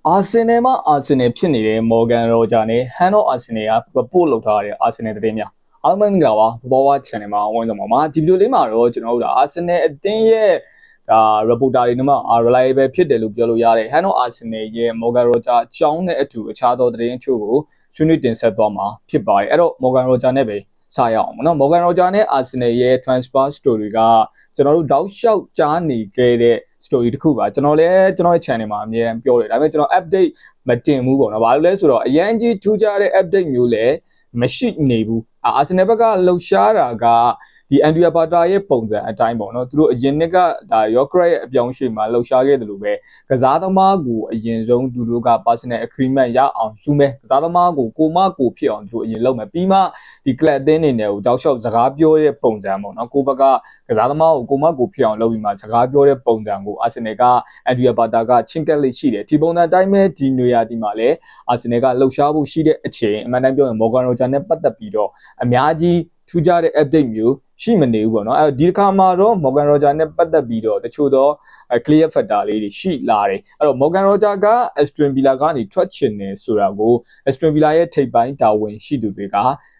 အာဆင်နယ်မှာအာဆင်နယ်ဖြစ်နေတဲ့မော်ဂန်ရောဂျာနဲ့ဟန်တော့အာဆင်နယ်ကပို့လုပ်ထားတဲ့အာဆင်နယ်သတင်းများအားလုံးပဲမင်္ဂလာပါဘောဝါ channel မှာဝင်တော့မှာဒီဗီဒီယိုလေးမှာတော့ကျွန်တော်တို့အာဆင်နယ်အသင်းရဲ့ဒါ reporter တွေနဲ့မှ reliable ဖြစ်တယ်လို့ပြောလို့ရတယ်ဟန်တော့အာဆင်နယ်ရဲ့မော်ဂန်ရောဂျာအကြောင်းနဲ့အတူအခြားသောသတင်းအချို့ကိုဆွေးနွေးတင်ဆက်သွားမှာဖြစ်ပါတယ်အဲ့တော့မော်ဂန်ရောဂျာနဲ့ပဲစရအောင်ပေါ့နော်မော်ဂန်ရောဂျာနဲ့အာဆင်နယ်ရဲ့ transfer story ကကျွန်တော်တို့တောက်လျှောက်ကြားနေခဲ့တဲ့ story တစ်ခုပါကျွန်တော်လည်းကျွန်တော်ရဲ့ channel မှာအမြဲတမ်းပြောတယ်ဒါပေမဲ့ကျွန်တော် update မတင်ဘူးပေါ့နော်ဘာလို့လဲဆိုတော့အရင်ကြီးထူးခြားတဲ့ update မျိုးလည်းမရှိနေဘူးအာဆင်နယ်ဘက်ကလှုပ်ရှားတာကဒီ Andrea Bata ရဲ့ပုံစံအတိုင်းပေါ့နော်သူတို့အရင်နှစ်ကဒါ Yorkra ရဲ့အပြောင်းအရွှေ့မှာလှုပ်ရှားခဲ့တယ်လို့ပဲကစားသမားကိုအရင်ဆုံးသူတို့က personal agreement ရအောင်ယူမယ်ကစားသမားကိုကိုမကိုဖြစ်အောင်သူတို့အရင်လုပ်မယ်ပြီးမှဒီ club အသင်းတွေနဲ့ကိုတောက်လျှောက်စကားပြောတဲ့ပုံစံပေါ့နော်ကိုဘက်ကကစားသမားကိုကိုမကိုဖြစ်အောင်လုပ်ပြီးမှစကားပြောတဲ့ပုံစံကိုအာဆင်နယ်က Andrea Bata ကချင်းကက်လေးရှိတယ်ဒီပုံစံအတိုင်းပဲဒီနေရာဒီမှာလည်းအာဆင်နယ်ကလှုပ်ရှားဖို့ရှိတဲ့အချိန်အမှန်တမ်းပြောရင်မော်ဂန်ရောဂျာနဲ့ပတ်သက်ပြီးတော့အများကြီးထူးခြားတဲ့ update မျိုးရှိမနေဘူးပေါ့နော်အဲဒီတစ်ခါမှာတော့ Morgan Roger နဲ့ပတ်သက်ပြီးတော့တချို့သော clear factor လေးတွေရှိလာတယ်အဲ့တော့ Morgan Roger က Aston Villa ကနေထွက်ချင်တယ်ဆိုတာကို Aston Villa ရဲ့ထိပ်ပိုင်းတာဝန်ရှိသူတွေ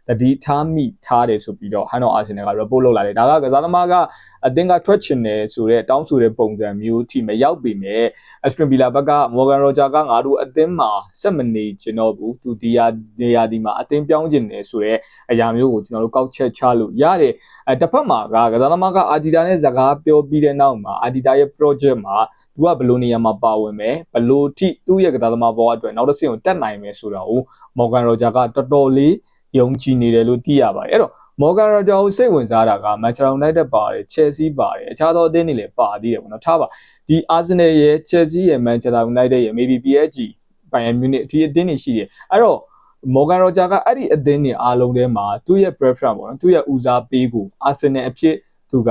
ကတတိထားမိထားတယ်ဆိုပြီးတော့ဟန်တော့အာဆင်နယ်က report လုပ်လာတယ်ဒါကကစားသမားကအသင်းကထွက်ချင်တယ်ဆိုတဲ့တောင်းဆိုတဲ့ပုံစံမျိုးထိမရောက်ပေမဲ့ Aston Villa ဘက်က Morgan Roger ကငါတို့အသင်းမှာဆက်မနေချင်တော့ဘူးသူဒီယာဒီမှာအသင်းပြောင်းချင်တယ်ဆိုတဲ့အရာမျိုးကိုကျွန်တော်တို့ကောက်ချက်ချလို့ရတယ်တစ်ဖက်မှာကစားသမားကအာဒီတာနဲ့စကားပြောပြီးတဲ့နောက်မှာအာဒီတာရဲ့ project မှာသူကဘယ်လိုနေရာမှာပါဝင်မယ်ဘယ်လိုထိသူ့ရဲ့ကစားသမားဘောအတွက်နောက်တစ်ဆင့်ကိုတက်နိုင်မယ်ဆိုတာကို Morgan Roger ကတော်တော်လေးယုံကြည်နေတယ်လို့သိရပါတယ်အဲ့တော့ Morgan Roger ကိုစိတ်ဝင်စားတာက Manchester United ပါတယ် Chelsea ပါတယ်အခြားသောအသင်းတွေလည်းပါသေးတယ်ပေါ့နော်ထားပါဒီ Arsenal ရဲ့ Chelsea ရဲ့ Manchester United ရဲ့ maybe PSG Bayern Munich ဒီအသင်းတွေရှိတယ်အဲ့တော့ Morgan Roger ကအဲ့ဒီအသင်းတွေအားလုံးထဲမှာသူ့ရဲ့ preference ပေါ့နော်သူ့ရဲ့ဦးစားပေးကို Arsenal အဖြစ်သူက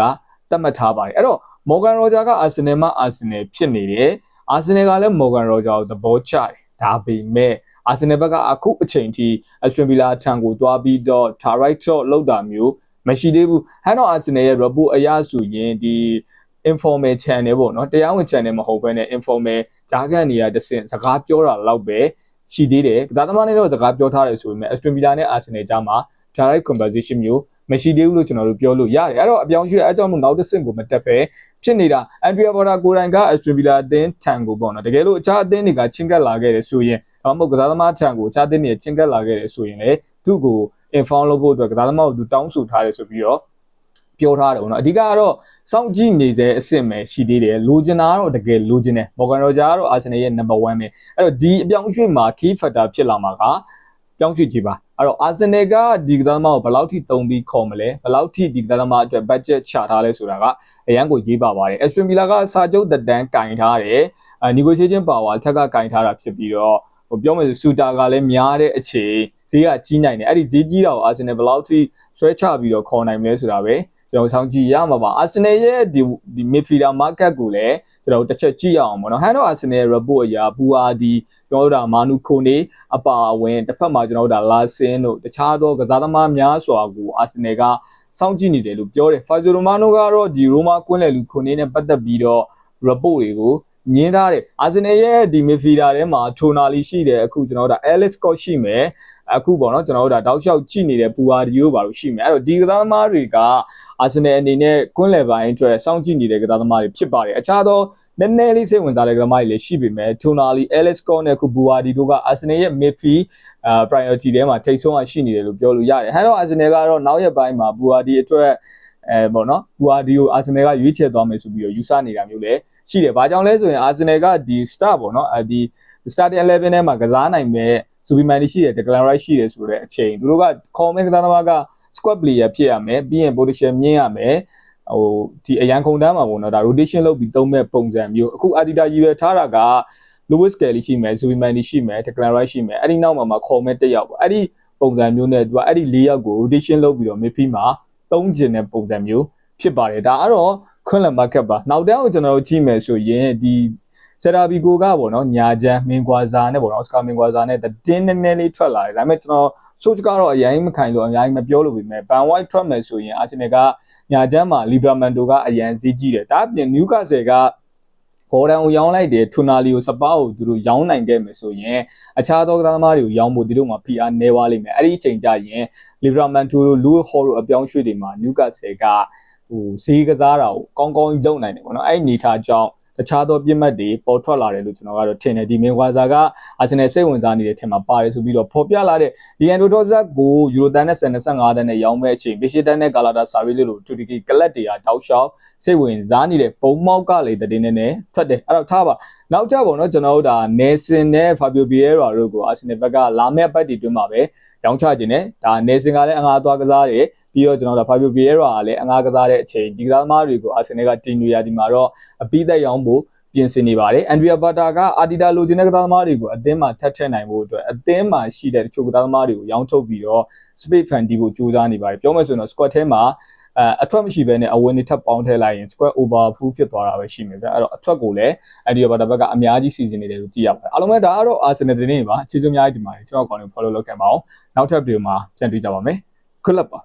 သတ်မှတ်ထားပါတယ်အဲ့တော့ Morgan Roger က Arsenal မှာ Arsenal ဖြစ်နေတယ် Arsenal ကလည်း Morgan Roger ကိုသဘောကျတယ်ဒါပေမဲ့အာဆင်နယ်ဘက်ကအခုအချိန်ထိ Aston Villa ထံကိုသွားပြီးတော့ direct shot လောက်တာမျိုးမရှိသေးဘူးဟန်တော့အာဆင်နယ်ရဲ့ report အရဆိုရင်ဒီ informal channel ပေါ့နော်တရားဝင် channel မဟုတ်ဘဲနဲ့ informal ကြားကန်နေရတဲ့စကားပြောတာလောက်ပဲရှိသေးတယ်ဒါသမားနဲ့တော့စကားပြောထားတယ်ဆိုပေမဲ့ Aston Villa နဲ့ Arsenal ကြားမှာ direct conversation မျိုးမရှိသေးဘူးလို့ကျွန်တော်တို့ပြောလို့ရတယ်အဲ့တော့အပြောင်းရွှေ့အကြောင်းမို့နောက်တစ်ဆင့်ကိုမတက်ပဲဖြစ်နေတာ Andrea Bata ကိုယ်တိုင်က Aston Villa အသင်းထံကိုပေါ့နော်တကယ်လို့အခြားအသင်းတွေကချင်းကပ်လာခဲ့တယ်ဆိုရင်ဒါမှမဟုတ်ကစားသမားထံကိုအခြားအသင်းတွေချင်းကပ်လာခဲ့တယ်ဆိုရင်လေသူ့ကို inform လုပ်ဖို့အတွက်ကစားသမားကိုသူတောင်းဆိုထားတယ်ဆိုပြီးတော့ပြောထားတယ်ပေါ့နော်အဓိကကတော့စောင့်ကြည့်နေတဲ့အဆင့်ပဲရှိသေးတယ်လိုချင်တာကတော့တကယ်လိုချင်တယ် Morgan Roger ကတော့ Arsenal ရဲ့ number 1ပဲအဲ့တော့ဒီအပြောင်းအရွှေ့မှာ key factor ဖြစ်လာမှာကပြောင်းရွှေ့ကြည့်ပါအဲ့တော့ Arsenal ကဒီကစားသမားကိုဘယ်လောက်ထိတုံးပြီးခေါ်မလဲဘယ်လောက်ထိဒီကစားသမားအတွက် budget ချထားလဲဆိုတာကအရန်ကိုရေးပါပါတယ် Aston Villa ကစာချုပ်သက်တမ်းကင်ထားတယ်negotiation power အထက်ကကင်ထားတာဖြစ်ပြီးတော့ပြောမယ်ဆိုစူတာကလည်းများတဲ့အချိန်ဈေးကကြီးနိုင်တယ်အဲ့ဒီဈေးကြီးတာကို Arsenal ဘယ်လောက်ထိဆွဲချပြီးတော့ခေါ်နိုင်မလဲဆိုတာပဲကျွန်တော်ဆောင်းကြည့်ရမှာပါ Arsenal ရဲ့ဒီ midfielder market ကိုလည်းကျွန်တော်တစ်ချက်ကြည့်ရအောင်ပေါ့နော်ဟန်တော့ Arsenal report အရာဘူအာဒီကျွန်တော်တို့ဒါမာနူခိုနေအပါအဝင်တစ်ဖက်မှာကျွန်တော်တို့ဒါလာဆင်းတို့တခြားသောကစားသမားများစွာကို Arsenal ကစောင့်ကြည့်နေတယ်လို့ပြောတယ် Fazio Romano ကတော့ဒီ Roma ကွင်းလယ်လူခိုနေနဲ့ပတ်သက်ပြီးတော့ report တွေကိုညင်းထားတယ် Arsenal ရဲ့ဒီ midfielder ထဲမှာ Tonali ရှိတယ်အခုကျွန်တော်တို့ဒါ Alex Scott ရှိမယ်အခုပေါ့နော်ကျွန်တော်တို့ဒါတောက်လျှောက်ကြည့်နေတဲ့ပူအာဒီယိုဘာလို့ရှိမယ်အဲ့တော့ဒီကစားသမားတွေကအာဆင်နယ်အနေနဲ့ကွင်းလယ်ပိုင်းအတွက်စောင့်ကြည့်နေတဲ့ကစားသမားတွေဖြစ်ပါတယ်အခြားသောနည်းနည်းလေးစိတ်ဝင်စားတဲ့ကစားသမားတွေလည်းရှိပေမဲ့ Tonali Alex Scott နဲ့အခုဘူအာဒီတို့ကအာဆင်နယ်ရဲ့ midfield priority ထဲမှာထိပ်ဆုံးကရှိနေတယ်လို့ပြောလို့ရတယ်ဟန်တော့အာဆင်နယ်ကတော့နောက်ရက်ပိုင်းမှာဘူအာဒီအတွက်ပေါ့နော်ဘူအာဒီကိုအာဆင်နယ်ကရွေးချယ်သွားမယ်ဆိုပြီးတော့ယူဆနေတာမျိုးလည်းရှိတယ်ဘာကြောင့်လဲဆိုရင်အာဆင်နယ်ကဒီ star ပေါ့နော်ဒီ starting 11ထဲမှာကစားနိုင်မဲ့စူပီမန်ရှိတယ် Declan Rice ရှိတယ်ဆိုတဲ့အချိန်သူတို့ကခေါ်မဲ့ကစားသမားက squad player ဖြစ်ရမယ်ပြီးရင် position မြင့်ရမယ်ဟိုဒီအရန်ခုန်တန်းမှာပေါ့နော်ဒါ rotation လုပ်ပြီးသုံးမဲ့ပုံစံမျိုးအခု Adida ကြီးပဲထားတာက Lewis Kelly ရှိမယ် Zubimendi ရှိမယ် Declan Rice ရှိမယ်အဲ့ဒီနောက်မှာခေါ်မဲ့တစ်ယောက်ပေါ့အဲ့ဒီပုံစံမျိုးနဲ့သူကအဲ့ဒီ၄ယောက်ကို rotation လုပ်ပြီးတော့ midfield မှာသုံးကျင်တဲ့ပုံစံမျိုးဖြစ်ပါတယ်ဒါအဲ့တော့ခွင့်လန် market ပါနောက်တန်းကိုကျွန်တော်တို့ကြည့်မယ်ဆိုရင်ဒီဆယ်ရာဘီကိုကပေါ့နော်ညာချမ်းမင်ကွာဇာနဲ့ပေါ့နော်စကာမင်ကွာဇာနဲ့တင်းနည်းနည်းလေးထွက်လာတယ်ဒါပေမဲ့ကျွန်တော်ဆိုချကတော့အရင်မခိုင်လို့အများကြီးမပြောလို့ပြီမဲ့ဘန်ဝိုက်ထွက်မယ်ဆိုရင်အာဆင်နယ်ကညာချမ်းမှာလီဘရာမန်တိုကအရန်ဈေးကြီးတယ်ဒါအပြင်နျူကာဆယ်က ဂေါ်ဒန်ကိုရောင်းလိုက်တယ်ထူနာလီကိုစပါးကိုသူတို့ရောင်းနိုင်ခဲ့မယ်ဆိုရင်အခြားသောကစားသမားတွေကိုရောင်းဖို့သူတို့မှာ PR နေပါလိမ့်မယ်အဲ့ဒီအချိန်ကျရင်လီဗရာမန်တူတို့လူဟော်တို့အပြောင်းရွှေ့တွေမှာနျူကာဆယ်ကဈေးကစားတာကိုကောင်းကောင်းလုပ်နိုင်တယ်ပေါ့နော်အဲ့ဒီအနေထားကြောင့်တခြားသောပြစ်မှတ်တွေပေါ်ထွက်လာတယ်လို့ကျွန်တော်ကတော့ထင်တယ်ဒီမင်ကွာဇာကအာဆင်နယ်စိတ်ဝင်စားနေတဲ့ထင်မှာပါတယ်ဆိုပြီးတော့ဖော်ပြလာတဲ့ဒီအန်ဒိုဒေါဇက်ကိုယူရိုတန်နဲ့25တန်းနဲ့ရောင်းမဲ့အချိန်ဘီရှီတန်နဲ့ကာလာတာဆာရီလေးလိုတူတီကီကလပ်တွေကတောက်လျှောက်စိတ်ဝင်စားနေတဲ့ပုံမောက်ကလေတဲ့တင်းနဲ့ဆက်တယ်အဲ့တော့ထားပါနောက်ကြပေါ့နော်ကျွန်တော်တို့ဒါနယ်စင်နဲ့ဖာဘီယိုဘီယေရာတို့ကိုအာဆင်နယ်ဘက်ကလာမဲ့ပတ်တီတွင်းမှာပဲရောင်းချခြင်းနဲ့ဒါနယ်စင်ကလည်းအငှားသွားကစားတယ်ပြီးတော့ကျွန်တော်တို့ဖာဘီယိုဘီယေရာကလည်းအငှားကစားတဲ့အချိန်ဒီကစားသမားတွေကိုအာဆင်နယ်ကတင်ယူရဒီမှာတော့အပိသက်ရောင်းဖို့ပြင်ဆင်နေပါတယ်အန်ဒရီယာဘာတာကအာတီတာလိုချင်တဲ့ကစားသမားတွေကိုအသင်းမှာထပ်ထည့်နိုင်ဖို့အတွက်အသင်းမှာရှိတဲ့တချို့ကစားသမားတွေကိုရောင်းထုတ်ပြီးတော့ space fan တီးဖို့ကြိုးစားနေပါတယ်ပြောမယ်ဆိုရင်တော့ squad ထဲမှာအထွက်မရှိဘဲနဲ့အဝင်တွေထပ်ပေါင်းထည့်လိုက်ရင် squad over full ဖြစ်သွားတာပဲရှိမယ်ဗျအဲ့တော့အထွက်ကိုလည်းအန်ဒရီယာဘာတာဘက်ကအများကြီးစီစဉ်နေတယ်လို့ကြည့်ရပါတယ်အားလုံးပဲဒါကတော့ Arsenal တင်းနေပါအခြေစုံအများကြီးဒီမှာကျွန်တော်ကောင်းနေ follow လုပ်ခဲ့ပါအောင်နောက်ထပ်ဗီဒီယိုမှာပြန်တွေ့ကြပါမယ် good luck ပါ